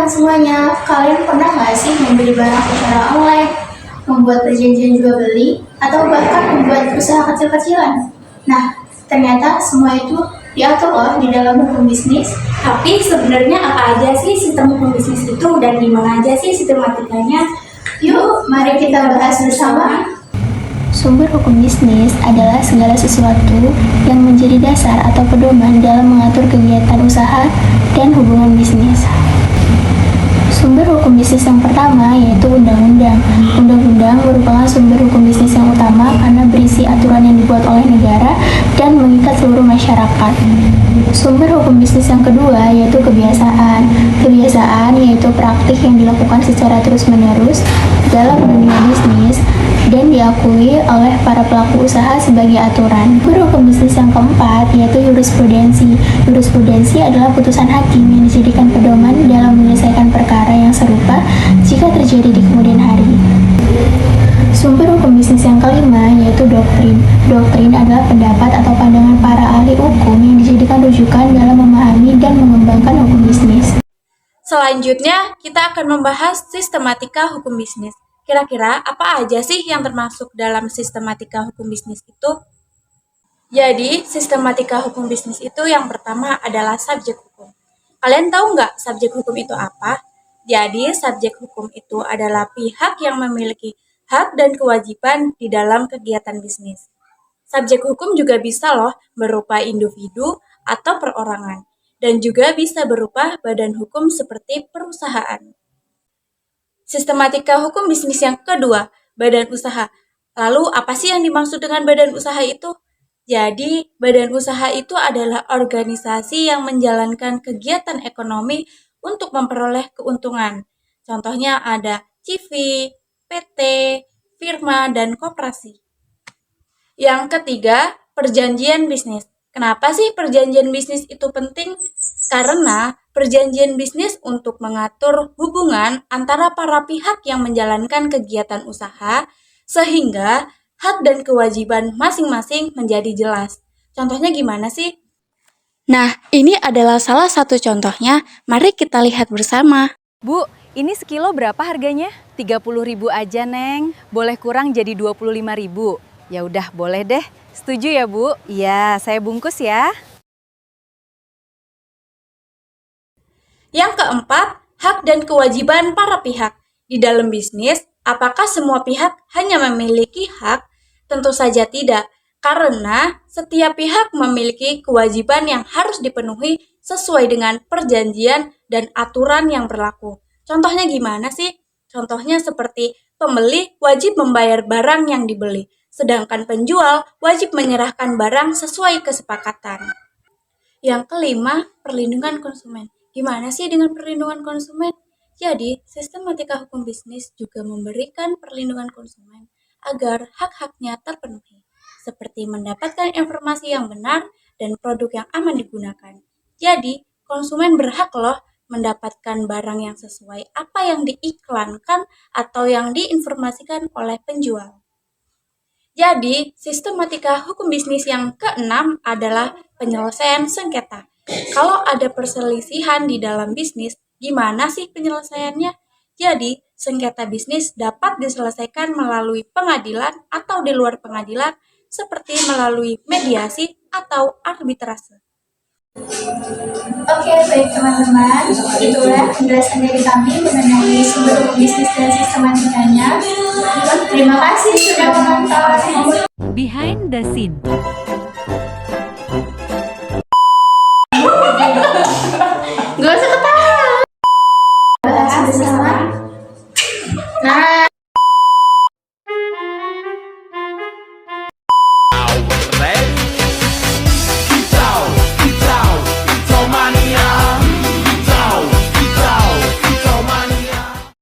teman-teman semuanya, kalian pernah nggak sih membeli barang secara online, membuat perjanjian jual beli, atau bahkan membuat usaha kecil-kecilan? Nah, ternyata semua itu diatur loh di dalam hukum bisnis. Tapi sebenarnya apa aja sih sistem hukum bisnis itu dan gimana aja sih sistematikanya? Yuk, mari kita bahas bersama. Sumber hukum bisnis adalah segala sesuatu yang menjadi dasar atau pedoman dalam mengatur kegiatan usaha dan hubungan bisnis. Sumber hukum bisnis yang pertama yaitu undang-undang. Undang-undang merupakan sumber hukum bisnis yang utama karena berisi aturan yang dibuat oleh negara dan mengikat seluruh masyarakat. Sumber hukum bisnis yang kedua yaitu kebiasaan. Kebiasaan yaitu praktik yang dilakukan secara terus-menerus dalam dunia bisnis dan diakui oleh para pelaku usaha sebagai aturan. Sumber hukum bisnis yang keempat yaitu jurisprudensi. Jurisprudensi adalah putusan hakim yang dijadikan pedoman dalam menyelesaikan perkara yang serupa jika terjadi di kemudian hari. Sumber hukum bisnis yang kelima yaitu doktrin. Doktrin adalah pendapat atau pandangan para ahli hukum yang dijadikan rujukan dalam memahami dan mengembangkan hukum bisnis. Selanjutnya, kita akan membahas sistematika hukum bisnis. Kira-kira apa aja sih yang termasuk dalam sistematika hukum bisnis itu? Jadi, sistematika hukum bisnis itu yang pertama adalah subjek hukum. Kalian tahu nggak subjek hukum itu apa? Jadi, subjek hukum itu adalah pihak yang memiliki hak dan kewajiban di dalam kegiatan bisnis. Subjek hukum juga bisa loh berupa individu atau perorangan, dan juga bisa berupa badan hukum seperti perusahaan. Sistematika hukum bisnis yang kedua, badan usaha. Lalu apa sih yang dimaksud dengan badan usaha itu? Jadi, badan usaha itu adalah organisasi yang menjalankan kegiatan ekonomi untuk memperoleh keuntungan. Contohnya ada CV, PT, firma, dan koperasi. Yang ketiga, perjanjian bisnis. Kenapa sih perjanjian bisnis itu penting? Karena perjanjian bisnis untuk mengatur hubungan antara para pihak yang menjalankan kegiatan usaha, sehingga hak dan kewajiban masing-masing menjadi jelas. Contohnya gimana sih? Nah, ini adalah salah satu contohnya. Mari kita lihat bersama. Bu, ini sekilo berapa harganya? 30.000 aja, Neng. Boleh kurang jadi 25.000. Ya udah, boleh deh. Setuju ya, Bu? Iya, saya bungkus ya. Yang keempat, hak dan kewajiban para pihak. Di dalam bisnis, apakah semua pihak hanya memiliki hak? Tentu saja tidak, karena setiap pihak memiliki kewajiban yang harus dipenuhi sesuai dengan perjanjian dan aturan yang berlaku. Contohnya gimana sih? Contohnya seperti pembeli wajib membayar barang yang dibeli, sedangkan penjual wajib menyerahkan barang sesuai kesepakatan. Yang kelima, perlindungan konsumen. Gimana sih dengan perlindungan konsumen? Jadi, sistematika hukum bisnis juga memberikan perlindungan konsumen agar hak-haknya terpenuhi, seperti mendapatkan informasi yang benar dan produk yang aman digunakan. Jadi, konsumen berhak loh mendapatkan barang yang sesuai apa yang diiklankan atau yang diinformasikan oleh penjual. Jadi, sistematika hukum bisnis yang keenam adalah penyelesaian sengketa. Kalau ada perselisihan di dalam bisnis, gimana sih penyelesaiannya? Jadi, sengketa bisnis dapat diselesaikan melalui pengadilan atau di luar pengadilan, seperti melalui mediasi atau arbitrase. Oke, baik teman-teman, itulah penjelasan dari kami mengenai sumber hukum bisnis dan sistematikanya. Terima kasih sudah menonton. Behind the Scene.